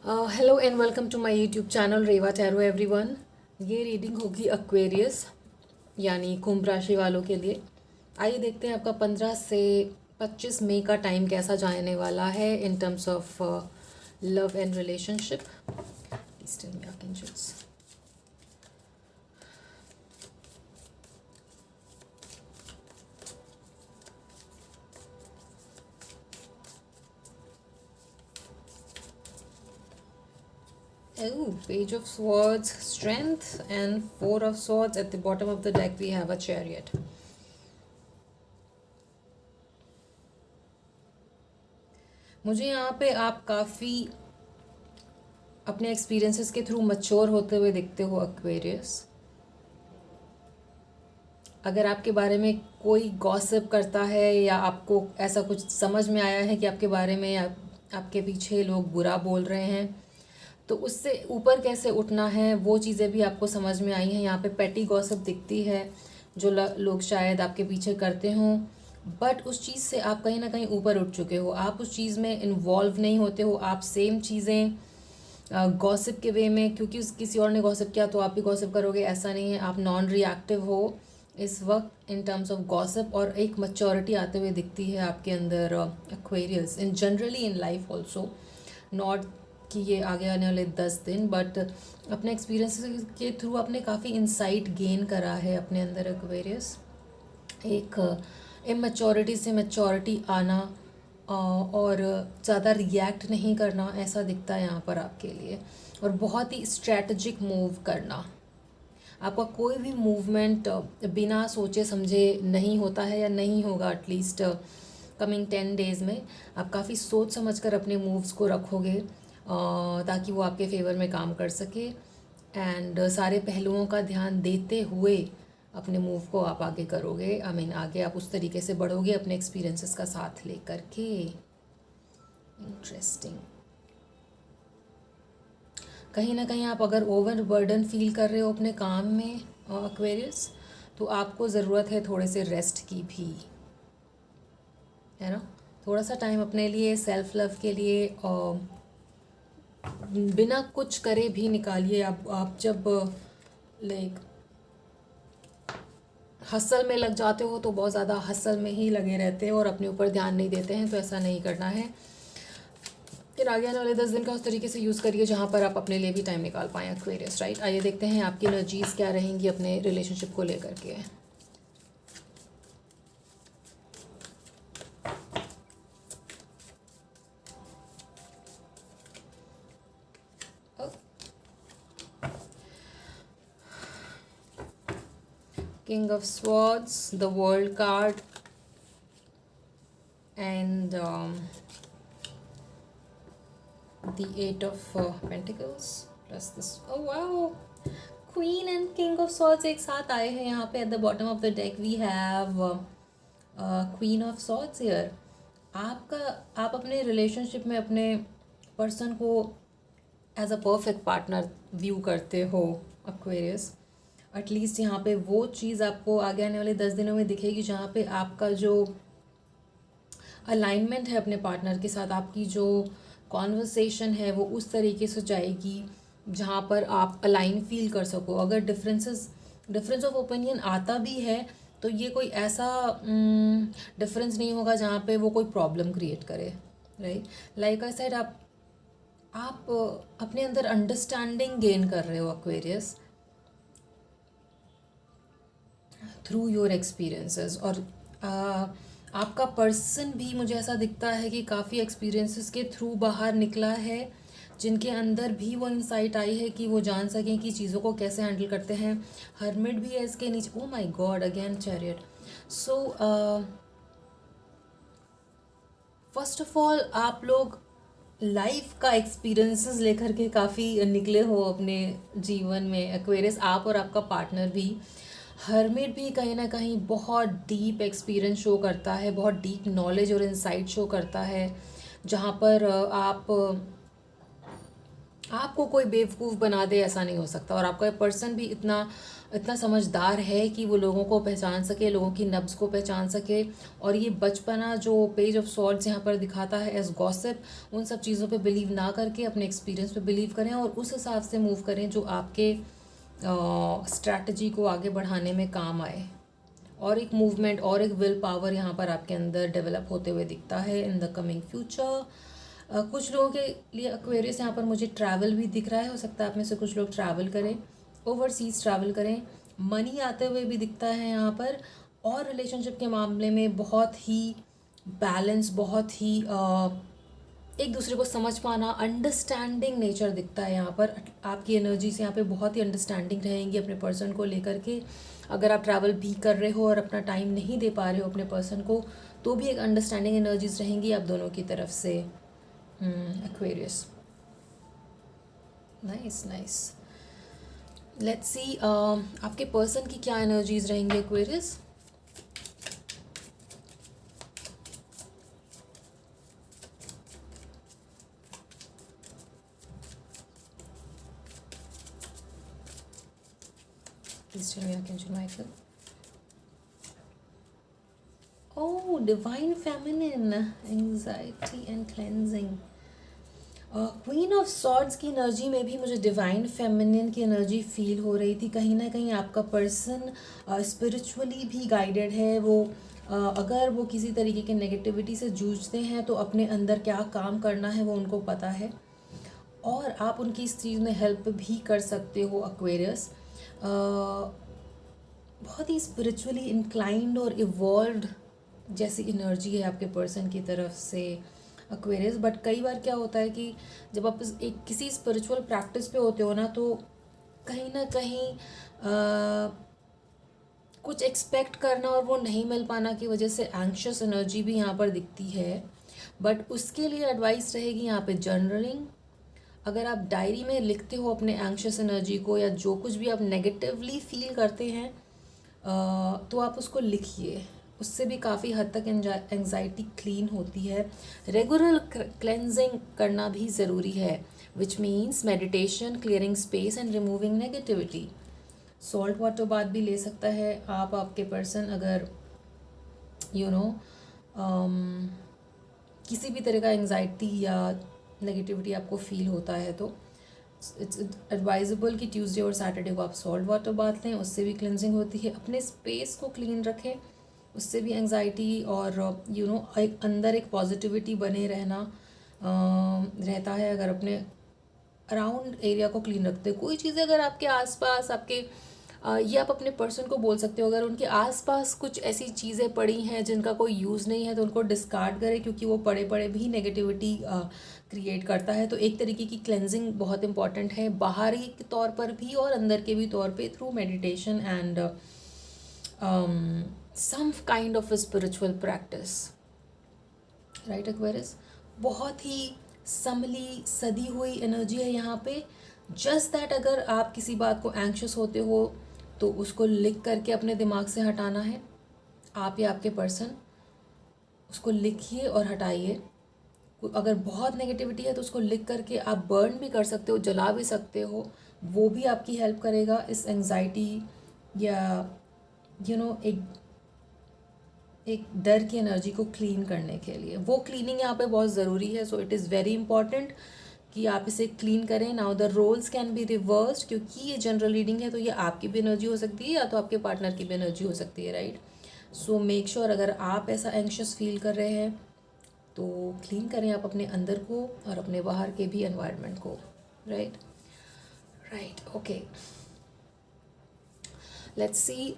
Hello and welcome to my YouTube channel Reva tarot everyone. ये reading होगी Aquarius यानी कुंभ राशि वालों के लिए। आइए देखते हैं आपका 15 से 25 मई का टाइम कैसा जाने वाला है in terms of love and relationship. Please tell me archangels. Oh, Page of Swords, Strength, and Four of Swords. At the bottom of the deck, we have a Chariot. मुझे यहाँ पे आप काफ़ी अपने एक्सपीरियंसेस के थ्रू मैच्योर होते हुए दिखते हो एक्वेरियस। अगर आपके बारे में कोई गॉसिप करता है या आपको ऐसा कुछ समझ में आया है कि आपके बारे में आपके पीछे लोग बुरा बोल रहे हैं, तो उससे ऊपर कैसे उठना है वो चीज़ें भी आपको समझ में आई हैं। यहाँ पे पेटी गॉसिप दिखती है जो लोग शायद आपके पीछे करते हों, बट उस चीज़ से आप कहीं ना कहीं ऊपर उठ चुके हो। आप उस चीज़ में इन्वॉल्व नहीं होते हो। आप सेम चीज़ें गॉसिप के वे में, क्योंकि किसी और ने गॉसिप किया तो आप भी गॉसिप करोगे, ऐसा नहीं है। आप नॉन रिएक्टिव हो इस वक्त इन टर्म्स ऑफ गॉसिप, और एक मैच्योरिटी आते हुए दिखती है आपके अंदर Aquarius in generally in life also. Not कि ये आगे आने वाले 10 दिन, बट अपने एक्सपीरियंस के थ्रू आपने काफ़ी इंसाइट गेन करा है अपने अंदर एक्वेरियस। एक इमेच्योरिटी से मैच्योरिटी आना और ज़्यादा रिएक्ट नहीं करना, ऐसा दिखता है यहाँ पर आपके लिए। और बहुत ही स्ट्रैटेजिक मूव करना। आपका कोई भी मूवमेंट बिना सोचे समझे नहीं होता है या नहीं होगा। एटलीस्ट कमिंग 10 डेज़ में आप काफ़ी सोच समझ कर अपने मूव्स को रखोगे ताकि वो आपके फेवर में काम कर सके। एंड सारे पहलुओं का ध्यान देते हुए अपने मूव को आप आगे करोगे। आगे आप उस तरीके से बढ़ोगे अपने एक्सपीरियंसेस का साथ लेकर के। इंटरेस्टिंग। कहीं ना कहीं आप अगर ओवर बर्डन फील कर रहे हो अपने काम में एक्वेरियस, तो आपको ज़रूरत है थोड़े से रेस्ट की भी, है ना। थोड़ा सा टाइम अपने लिए, सेल्फ लव के लिए बिना कुछ करे भी निकालिए। आप जब लाइक हसल में लग जाते हो तो बहुत ज़्यादा हसल में ही लगे रहते हो और अपने ऊपर ध्यान नहीं देते हैं, तो ऐसा नहीं करना है। फिर आगे आने वाले 10 दिन का उस तरीके से यूज़ करिए जहाँ पर आप अपने लिए भी टाइम निकाल पाएँ एक्वेरियस, राइट। आइए देखते हैं आपकी एनर्जीज़ क्या रहेंगी अपने रिलेशनशिप को लेकर के। King of Swords, the World card, and the Eight of Pentacles plus this. Oh wow, Queen and King of Swords एक साथ आए हैं यहाँ पे। At the bottom of the deck we have Queen of Swords here. आप अपने relationship में अपने पर्सन को as a perfect partner view करते हो एक्वेरियस। एटलीस्ट यहाँ पे वो चीज़ आपको आगे आने वाले 10 दिनों में दिखेगी जहाँ पे आपका जो अलाइनमेंट है अपने पार्टनर के साथ, आपकी जो कॉन्वर्सेशन है वो उस तरीके से जाएगी जहाँ पर आप अलाइन फील कर सको। अगर डिफरेंस ऑफ ओपिनियन आता भी है तो ये कोई ऐसा डिफरेंस नहीं होगा जहाँ पे वो कोई प्रॉब्लम क्रिएट करे, राइट। लाइक आई सेड, आप अपने अंदर अंडरस्टैंडिंग गेन कर रहे हो एक्वेरियस थ्रू योर एक्सपीरियंसेस। और आपका पर्सन भी मुझे ऐसा दिखता है कि काफ़ी एक्सपीरियंसेस के थ्रू बाहर निकला है, जिनके अंदर भी वो इंसाइट आई है कि वो जान सकें कि चीज़ों को कैसे हैंडल करते हैं। हर्मिट भी है इसके नीचे। Oh my God, again chariot. So first of all आप लोग लाइफ का एक्सपीरियंसेस लेकर के काफ़ी निकले हो अपने जीवन में एक्वेरियस, आप और आपका पार्टनर भी। हर्मिट भी कहीं ना कहीं बहुत डीप एक्सपीरियंस शो करता है, बहुत डीप नॉलेज और इंसाइट शो करता है, जहाँ पर आप आपको कोई बेवकूफ़ बना दे ऐसा नहीं हो सकता। और आपका पर्सन भी इतना इतना समझदार है कि वो लोगों को पहचान सके, लोगों की नब्ज़ को पहचान सके। और ये बचपना जो पेज ऑफ सॉर्ड्स यहाँ पर दिखाता है एज गॉसिप, उन सब चीज़ों पे बिलीव ना करके अपने एक्सपीरियंस पे बिलीव करें और उस हिसाब से मूव करें जो आपके स्ट्रैटेजी को आगे बढ़ाने में काम आए। और एक मूवमेंट और एक विल पावर यहाँ पर आपके अंदर डेवलप होते हुए दिखता है इन द कमिंग फ्यूचर। कुछ लोगों के लिए एक्वेरियस यहाँ पर मुझे ट्रैवल भी दिख रहा है। हो सकता है आप में से कुछ लोग ट्रैवल करें, ओवरसीज़ ट्रैवल करें। मनी आते हुए भी दिखता है यहाँ पर। और रिलेशनशिप के मामले में बहुत ही बैलेंस, बहुत ही एक दूसरे को समझ पाना, अंडरस्टैंडिंग नेचर दिखता है यहाँ पर। आपकी एनर्जी से यहाँ पे बहुत ही अंडरस्टैंडिंग रहेंगी अपने पर्सन को लेकर के। अगर आप ट्रैवल भी कर रहे हो और अपना टाइम नहीं दे पा रहे हो अपने पर्सन को, तो भी एक अंडरस्टैंडिंग एनर्जीज रहेंगी आप दोनों की तरफ से। Aquarius, nice nice. Let's see आपके पर्सन की क्या एनर्जीज रहेंगी Aquarius. Please tell me, Archangel Michael. Oh, divine feminine, anxiety and cleansing. Queen of swords की एनर्जी में भी मुझे डिवाइन फेमिनिन की एनर्जी फील हो रही थी। कहीं ना कहीं आपका पर्सन स्पिरिचुअली भी गाइडेड है। वो अगर वो किसी तरीके के नेगेटिविटी से जूझते हैं तो अपने अंदर क्या काम करना है वो उनको पता है, और आप उनकी इस चीज़ में हेल्प भी कर सकते हो एक्वेरियस। बहुत ही स्पिरिचुअली इंक्लाइंड और इवॉल्व्ड जैसी एनर्जी है आपके पर्सन की तरफ से एक्वेरियस। बट कई बार क्या होता है कि जब आप एक किसी स्पिरिचुअल प्रैक्टिस पे होते हो ना, तो कहीं ना कहीं कुछ एक्सपेक्ट करना और वो नहीं मिल पाना की वजह से एंग्शियस एनर्जी भी यहाँ पर दिखती है। बट उसके लिए एडवाइस रहेगी यहाँ पे जर्नलिंग। अगर आप डायरी में लिखते हो अपने एंग्शियस एनर्जी को या जो कुछ भी आप नेगेटिवली फील करते हैं, तो आप उसको लिखिए। उससे भी काफ़ी हद तक एंजाइटी क्लीन होती है। रेगुलर क्लेंजिंग करना भी ज़रूरी है, which means meditation, clearing space and removing negativity. Salt water bath भी ले सकता है आप आपके पर्सन, अगर किसी भी तरह का एंजाइटी या नेगेटिविटी आपको फील होता है, तो इट्स एडवाइजेबल कि ट्यूसडे और सैटरडे को आप सॉल्ट वाटर बाथ लें, उससे भी क्लिनजिंग होती है। अपने स्पेस को क्लीन रखें, उससे भी एंजाइटी और एक अंदर एक पॉजिटिविटी बने रहना रहता है अगर अपने अराउंड एरिया को क्लीन रखते हैं। कोई चीज़ें अगर आपके आसपास आपके ये आप अपने पर्सन को बोल सकते हो, अगर उनके आसपास कुछ ऐसी चीज़ें पड़ी हैं जिनका कोई यूज़ नहीं है तो उनको डिस्कार्ड करें, क्योंकि वो पड़े पड़े भी नेगेटिविटी क्रिएट करता है। तो एक तरीके की क्लेंजिंग बहुत इंपॉर्टेंट है, बाहरी के तौर पर भी और अंदर के भी तौर पे, through meditation and some kind of spiritual practice, right Aquarius. बहुत ही संभली सदी हुई एनर्जी है यहाँ पे। जस्ट दैट अगर आप किसी बात को एंग्शियस होते हो तो उसको लिख करके अपने दिमाग से हटाना है, आप या आपके पर्सन। उसको लिखिए और हटाइए। अगर बहुत नेगेटिविटी है तो उसको लिख करके आप बर्न भी कर सकते हो, जला भी सकते हो, वो भी आपकी हेल्प करेगा इस एंग्जाइटी या एक डर की एनर्जी को क्लीन करने के लिए। वो क्लीनिंग यहाँ पे बहुत ज़रूरी है। So it is very important कि आप इसे क्लीन करें। Now the roles can be reversed, क्योंकि ये जनरल रीडिंग है तो ये आपकी भी एनर्जी हो सकती है या तो आपके पार्टनर की भी एनर्जी हो सकती है, राइट। सो मेक श्योर अगर आप ऐसा एंग्शियस फील कर रहे हैं तो क्लीन करें आप अपने अंदर को और अपने बाहर के भी एनवायरनमेंट को, right. Okay, let's see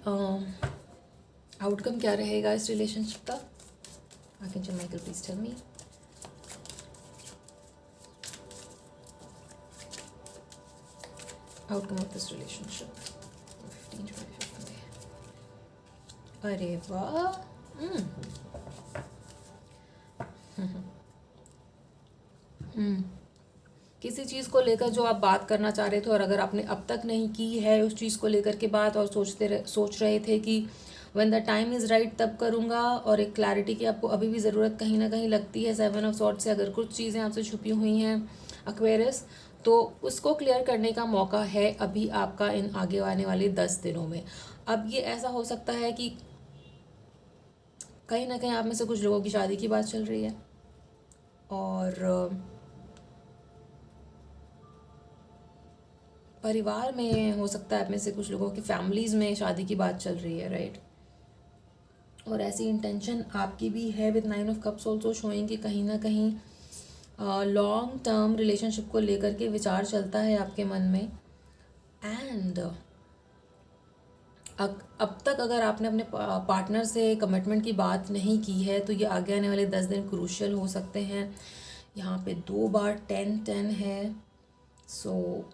outcome क्या रहेगा इस रिलेशनशिप का। Archangel Michael, please tell me. Outcome of this relationship 15-25 में। अरे वाह, किसी चीज़ को लेकर जो आप बात करना चाह रहे थे और अगर आपने अब तक नहीं की है उस चीज़ को लेकर के बात, और सोच रहे थे कि when the time is right तब करूँगा, और एक क्लैरिटी की आपको अभी भी ज़रूरत कहीं ना कहीं लगती है 7 ऑफ सॉर्ड्स से। अगर कुछ चीज़ें आपसे छुपी हुई हैं एक्वेरियस, तो उसको क्लियर करने का मौका है अभी आपका इन आगे आने वाले 10 दिनों में। अब ये ऐसा हो सकता है कि कहीं ना कहीं आप में से कुछ लोगों की शादी की बात चल रही है, और परिवार में हो सकता है आप में से कुछ लोगों की फैमिलीज़ में शादी की बात चल रही है, राइट। और ऐसी इंटेंशन आपकी भी है with 9 of cups also showing कि कहीं ना कहीं लॉन्ग टर्म रिलेशनशिप को लेकर के विचार चलता है आपके मन में। एंड अब तक अगर आपने अपने पार्टनर से कमिटमेंट की बात नहीं की है तो ये आगे आने वाले 10 दिन क्रूशियल हो सकते हैं। यहाँ पे 2 बार 10-10 है, सो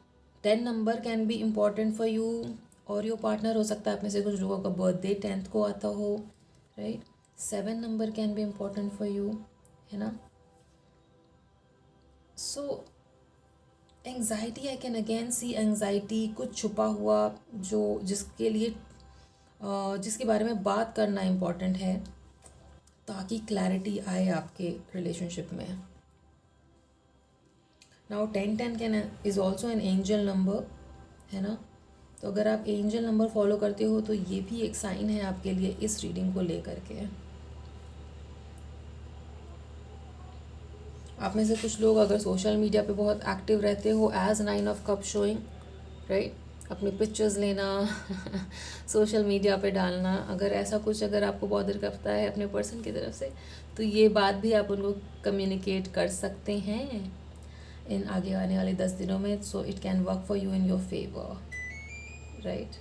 10 number can be important for you और योर पार्टनर। हो सकता है आप में से कुछ लोगों का बर्थडे 10th को आता हो, right. 7 number can be important for you, है ना। So anxiety, I can again see anxiety, कुछ छुपा हुआ जो जिसके बारे में बात करना इम्पॉर्टेंट है ताकि क्लैरिटी आए आपके रिलेशनशिप में। Now 10-10 can is also an angel number, है ना। तो अगर आप एंजल नंबर फॉलो करते हो तो ये भी एक साइन है आपके लिए इस रीडिंग को लेकर के। आप में से कुछ लोग अगर सोशल मीडिया पे बहुत एक्टिव रहते हो, as 9 of cup showing, right, अपनी पिक्चर्स लेना सोशल मीडिया पे डालना, अगर ऐसा कुछ अगर आपको बॉदर करता है अपने पर्सन की तरफ से तो ये बात भी आप उनको कम्युनिकेट कर सकते हैं इन आगे आने वाले 10 दिनों में। So it can work for you in your favour, right.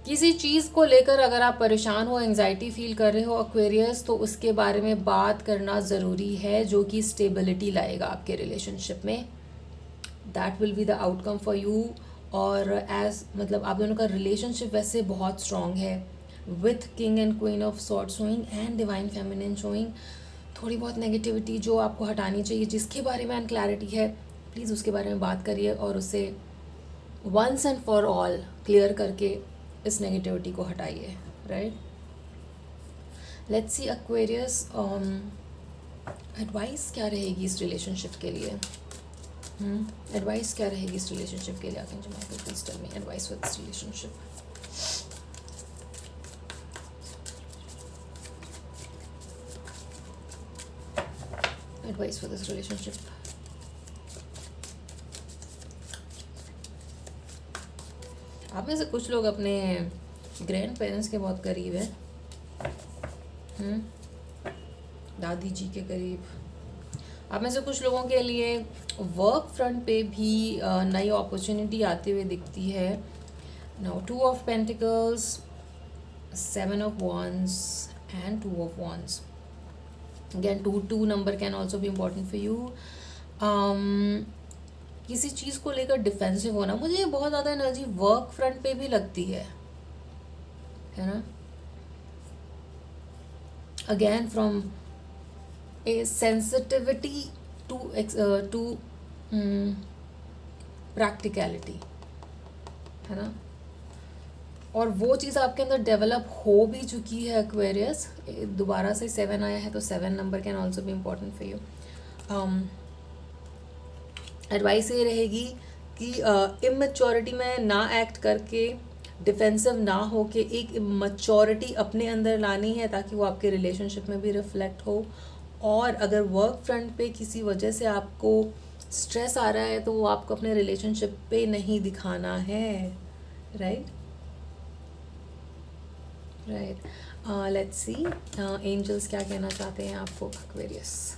किसी चीज़ को लेकर अगर आप परेशान हो, एंजाइटी फील कर रहे हो एक्वेरियस, तो उसके बारे में बात करना ज़रूरी है जो कि स्टेबिलिटी लाएगा आपके रिलेशनशिप में। That will be the outcome for you. और एज मतलब आप दोनों का रिलेशनशिप वैसे बहुत स्ट्रॉन्ग है with king and queen of sword showing and divine feminine showing. थोड़ी बहुत नेगेटिविटी जो आपको हटानी चाहिए, जिसके बारे में अनक्लैरिटी है, प्लीज़ उसके बारे में बात करिए और उसे once and for all clear करके इस नेगेटिविटी को हटाइए, right. Let's see Aquarius, advice क्या रहेगी इस रिलेशनशिप के लिए। एडवाइस क्या रहेगी इस रिलेशनशिप के लिए? Archangel Michael, please tell me advice for this relationship. Advice for this relationship. आप में से कुछ लोग अपने ग्रैंड पेरेंट्स के बहुत करीब हैं, दादी जी के करीब। आप में से कुछ लोगों के लिए वर्क फ्रंट पे भी नई अपॉर्चुनिटी आती हुई दिखती है। Now 2 of pentacles, 7 of wands and 2 of wands। Again 2 number can also be important for you. किसी चीज़ को लेकर डिफेंसिव होना, मुझे बहुत ज़्यादा एनर्जी वर्क फ्रंट पे भी लगती है ना। Again from a sensitivity to practicality, है ना। और वो चीज़ आपके अंदर डेवलप हो भी चुकी है एक्वेरियस। दोबारा से 7 आया है तो 7 नंबर कैन ऑल्सो भी इम्पॉर्टेंट फॉर यू। एडवाइस ये रहेगी कि इमेच्योरिटी में ना एक्ट करके, डिफेंसिव ना हो के एक मैच्योरिटी अपने अंदर लानी है ताकि वो आपके रिलेशनशिप में भी रिफ्लेक्ट हो। और अगर वर्क फ्रंट पे किसी वजह से आपको स्ट्रेस आ रहा है तो वो आपको अपने रिलेशनशिप पे नहीं दिखाना है, राइट। लेट्स सी एंजल्स क्या कहना चाहते हैं आपको Aquarius.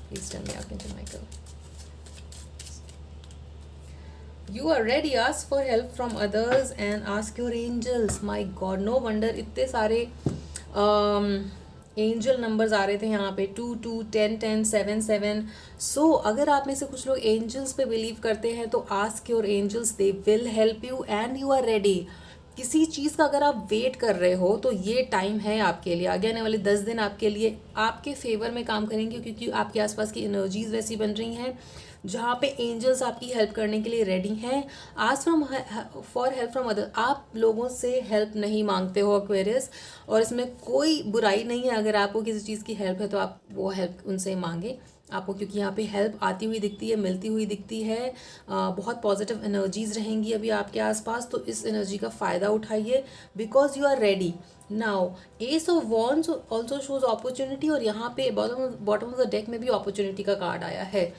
Please tell me, Archangel Michael. You are ready. Ask for help from others and ask your angels. My God, no wonder इतने सारे एंजल नंबर्स आ रहे थे यहाँ पे 2, 2, 10, 10, 7, 7। सो अगर आप में से कुछ लोग एंजल्स पे बिलीव करते हैं तो ask your angels, they will help you and you are ready. किसी चीज़ का अगर आप वेट कर रहे हो तो ये टाइम है आपके लिए। आगे आने वाले 10 दिन आपके लिए आपके फेवर में काम करेंगे क्योंकि आपके आसपास की एनर्जीज वैसी बन रही हैं। जहाँ पे एंजल्स आपकी हेल्प करने के लिए रेडी हैं। Ask from for help from other, आप लोगों से हेल्प नहीं मांगते हो एक्वेरियस, और इसमें कोई बुराई नहीं है। अगर आपको किसी चीज़ की हेल्प है तो आप वो हेल्प उनसे मांगे आपको, क्योंकि यहाँ पे हेल्प आती हुई दिखती है, मिलती हुई दिखती है। बहुत पॉजिटिव एनर्जीज रहेंगी अभी आपके आसपास, तो इस एनर्जी का फ़ायदा उठाइए because you are ready now. Ace of wands also shows opportunity, और यहाँ पे बॉटम ऑफ द डेक में भी अपॉर्चुनिटी का कार्ड आया है।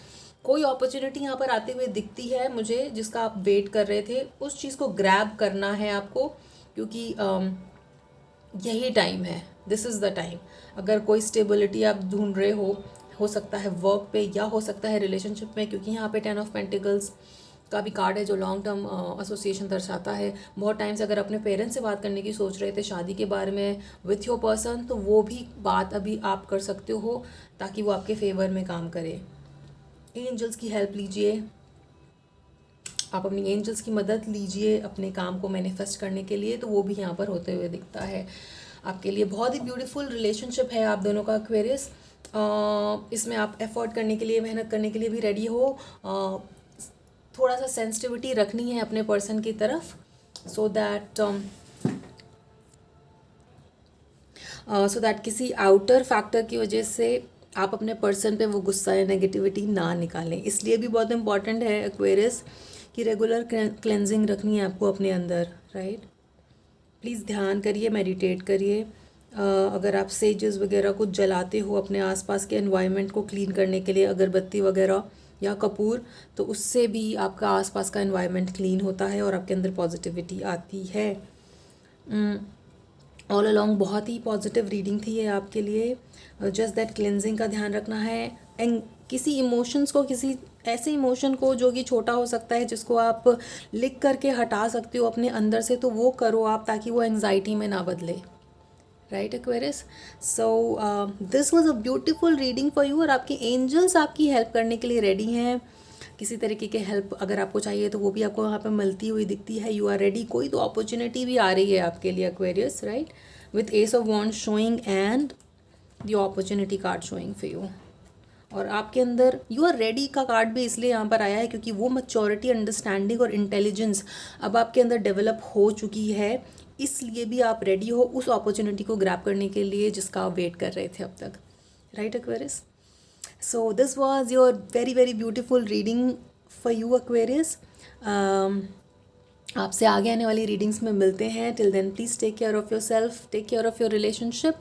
कोई अपॉर्चुनिटी यहाँ पर आते हुए दिखती है मुझे, जिसका आप वेट कर रहे थे, उस चीज़ को ग्रैब करना है आपको, क्योंकि यही टाइम है, दिस इज़ द टाइम। अगर कोई स्टेबिलिटी आप ढूंढ रहे हो सकता है वर्क पे या हो सकता है रिलेशनशिप में, क्योंकि यहाँ पे 10 ऑफ पेंटिकल्स का भी कार्ड है जो लॉन्ग टर्म एसोसिएशन दर्शाता है। बहुत टाइम से अगर अपने पेरेंट्स से बात करने की सोच रहे थे शादी के बारे में विथ योर पर्सन, तो वो भी बात अभी आप कर सकते हो ताकि वो आपके फेवर में काम करे। एंजल्स की हेल्प लीजिए, आप अपनी एंजल्स की मदद लीजिए अपने काम को मैनिफेस्ट करने के लिए, तो वो भी यहाँ पर होते हुए दिखता है आपके लिए। बहुत ही ब्यूटीफुल रिलेशनशिप है आप दोनों का एक्वेरियस। इसमें आप एफर्ट करने के लिए, मेहनत करने के लिए भी रेडी हो। थोड़ा सा सेंसिटिविटी रखनी है अपने पर्सन की तरफ, सो दैट किसी आउटर फैक्टर की वजह से आप अपने पर्सन पे वो गुस्सा या नेगेटिविटी ना निकालें। इसलिए भी बहुत इंपॉर्टेंट है एक्वेरियस कि रेगुलर क्लेंजिंग रखनी है आपको अपने अंदर, राइट। प्लीज़ ध्यान करिए, मेडिटेट करिए। अगर आप सेजेस वगैरह कुछ जलाते हो अपने आसपास के एनवायरनमेंट को क्लीन करने के लिए, अगरबत्ती वगैरह या कपूर, तो उससे भी आपका आसपास का एनवायरनमेंट क्लीन होता है और आपके अंदर पॉजिटिविटी आती है। ऑल अलोंग बहुत ही पॉजिटिव रीडिंग थी ये आपके लिए। जस्ट दैट क्लेंजिंग का ध्यान रखना है, एंड किसी इमोशंस को, किसी ऐसे इमोशन को जो कि छोटा हो सकता है, जिसको आप लिख करके हटा सकते हो अपने अंदर से, तो वो करो आप, ताकि वो एंग्जाइटी में ना बदले, right Aquarius. So this was a beautiful reading for you, और आपके एंजल्स आपकी हेल्प करने के लिए रेडी हैं। किसी तरीके की हेल्प अगर आपको चाहिए तो वो भी आपको वहाँ पे मिलती हुई दिखती है। यू आर रेडी, कोई तो अपॉर्चुनिटी भी आ रही है आपके लिए Aquarius, right, with ace of wand showing and the opportunity card showing for you. और आपके अंदर यू आर रेडी का कार्ड भी इसलिए यहाँ पर आया है क्योंकि वो मैच्योरिटी, अंडरस्टैंडिंग और इंटेलिजेंस अब आपके अंदर डेवलप हो चुकी है, इसलिए भी आप रेडी हो उस अपॉर्चुनिटी को ग्रैब करने के लिए जिसका आप वेट कर रहे थे अब तक, right Aquarius. So this was your very very beautiful reading for you Aquarius. आपसे आगे आने वाली रीडिंग्स में मिलते हैं। Till then please take care of yourself, take care of your relationship,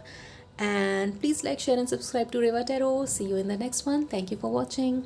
and please like, share and subscribe to Reva Tarot. See you in the next one. Thank you for watching.